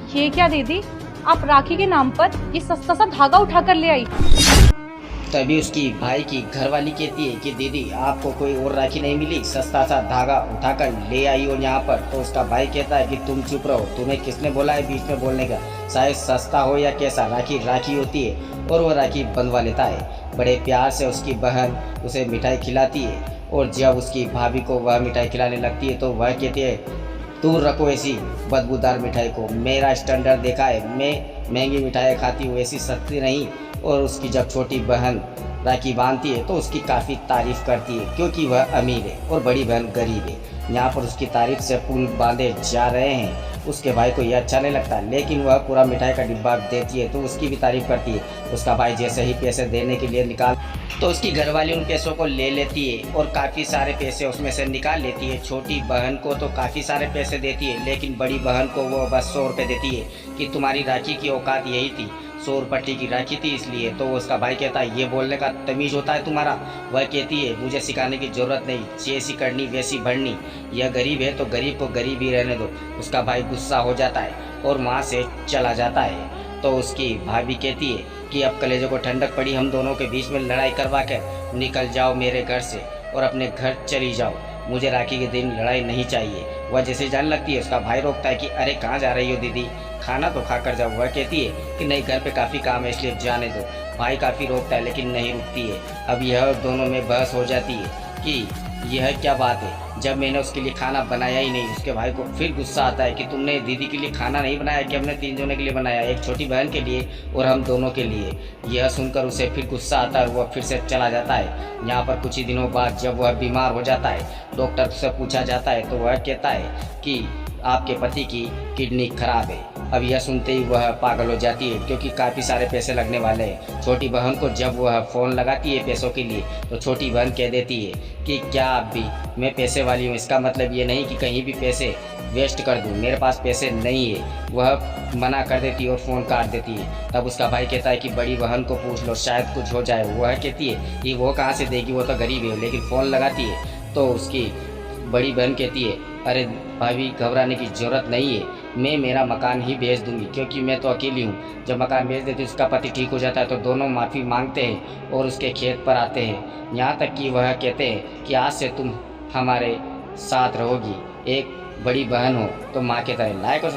ये क्या दीदी, आप राखी के नाम पर ये सस्ता सा धागा उठा कर ले आई। तभी उसकी भाई की घरवाली कहती है कि दीदी आपको कोई और राखी नहीं मिली, सस्ता सा धागा उठाकर ले आई हो यहाँ पर। तो उसका भाई कहता है कि तुम चुप रहो, तुम्हें किसने बोला है बीच में बोलने का। चाहे सस्ता हो या कैसा, राखी राखी होती है और वो राखी बंधवा लेता है। बड़े प्यार से उसकी बहन उसे मिठाई खिलाती है और जब उसकी भाभी को वह मिठाई खिलाने लगती है तो वह कहती है दूर रखो ऐसी बदबूदार मिठाई को, मेरा स्टैंडर्ड देखा है, मैं महंगी मिठाई खाती हूँ, ऐसी सस्ती नहीं। और उसकी जब छोटी बहन राखी बांधती है तो उसकी काफ़ी तारीफ़ करती है क्योंकि वह अमीर है और बड़ी बहन गरीब है। यहाँ पर उसकी तारीफ से पुल बांधे जा रहे हैं। उसके भाई को यह अच्छा नहीं लगता, लेकिन वह पूरा मिठाई का डिब्बा देती है तो उसकी भी तारीफ करती है। उसका भाई जैसे ही पैसे देने के लिए निकाल तो उसकी घरवाली उन पैसों को ले लेती है और काफ़ी सारे पैसे उसमें से निकाल लेती है। छोटी बहन को तो काफ़ी सारे पैसे देती है, लेकिन बड़ी बहन को वो बस 100 रुपये देती है कि तुम्हारी राखी की औकात यही थी, 100 रुपये की राखी थी इसलिए। तो उसका भाई कहता है ये बोलने का तमीज़ होता है तुम्हारा। वह कहती है मुझे सिखाने की ज़रूरत नहीं, जैसी करनी वैसी बढ़नी, यह गरीब है तो गरीब को गरीब ही रहने दो। उसका भाई गुस्सा हो जाता है और वहाँ से चला जाता है। तो उसकी भाभी कहती है कि अब कलेजों को ठंडक पड़ी, हम दोनों के बीच में लड़ाई करवा कर निकल जाओ मेरे घर से और अपने घर चली जाओ, मुझे राखी के दिन लड़ाई नहीं चाहिए। वह जैसे जाने लगती है उसका भाई रोकता है कि अरे कहाँ जा रही हो दीदी, खाना तो खा कर जाओ। वह कहती है कि नहीं, घर पे काफ़ी काम है इसलिए जाने दो। भाई काफ़ी रोकता है लेकिन नहीं रुकती है। अब यह दोनों में बहस हो जाती है कि यह क्या बात है, जब मैंने उसके लिए खाना बनाया ही नहीं। उसके भाई को फिर गुस्सा आता है कि तुमने दीदी के लिए खाना नहीं बनाया कि हमने 3 जनों के लिए बनाया, एक छोटी बहन के लिए और हम दोनों के लिए। यह सुनकर उसे फिर गुस्सा आता है और वह फिर से चला जाता है। यहाँ पर कुछ ही दिनों बाद जब वह बीमार हो जाता है, डॉक्टर से पूछा जाता है तो वह कहता है कि आपके पति की किडनी खराब है। अब यह सुनते ही वह पागल हो जाती है क्योंकि काफ़ी सारे पैसे लगने वाले हैं। छोटी बहन को जब वह फ़ोन लगाती है पैसों के लिए तो छोटी बहन कह देती है कि क्या आप भी, मैं पैसे वाली हूँ, इसका मतलब ये नहीं कि कहीं भी पैसे वेस्ट कर दूँ, मेरे पास पैसे नहीं है। वह मना कर देती है और फ़ोन काट देती है। तब उसका भाई कहता है कि बड़ी बहन को पूछ लो, शायद कुछ हो जाए। वह कहती है कि वो कहाँ से देगी, वो तो गरीब है, लेकिन फ़ोन लगाती है तो उसकी बड़ी बहन कहती है अरे भाभी घबराने की ज़रूरत नहीं है, मैं मेरा मकान ही बेच दूंगी क्योंकि मैं तो अकेली हूँ। जब मकान बेच देती उसका पति ठीक हो जाता है तो दोनों माफ़ी मांगते हैं और उसके खेत पर आते हैं। यहाँ तक कि वह कहते हैं कि आज से तुम हमारे साथ रहोगी, एक बड़ी बहन हो तो माँ के तरह। लायक हो।